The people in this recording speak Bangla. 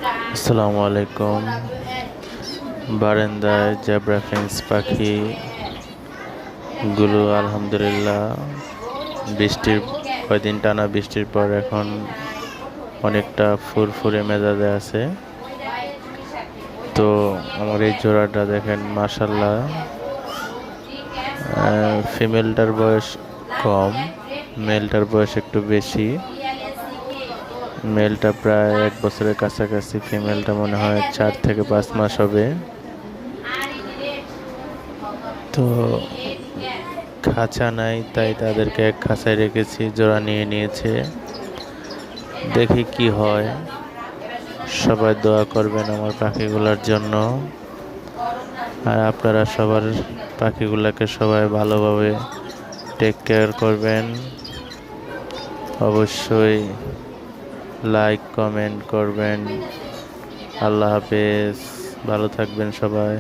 আসসালামু আলাইকুম। বারান্দায় জেব্রা ফিঞ্চ পাখি গুলো আলহামদুলিল্লাহ বৃষ্টির কয়দিন টানা বৃষ্টির পর এখন অনেকটা ফুরফুরে মেজাজে আছে। তো আমার এই জোড়াটা দেখেন মাশাল্লাহ, ফিমেলটার বয়স কম, মেলটার বয়স একটু বেশি। মেলটা প্রায় 1 বছরের কাছাকাছি, ফিমেলটা মনে হয় 4 থেকে 5 মাস হবে। তো খাঁচা নাই, তাই তাদেরকে এক খাঁচায় রেখেছি, জোড়া নিয়ে নিয়েছে। দেখি কি হয়। সবাই দোয়া করবেন আমার পাখিগুলোর জন্য, আর আপনারা সবার পাখিগুলোকে সবাই ভালোভাবে টেক কেয়ার করবেন। অবশ্যই লাইক কমেন্ট করবেন। আল্লাহ হাফেজ, ভালো থাকবেন সবাই।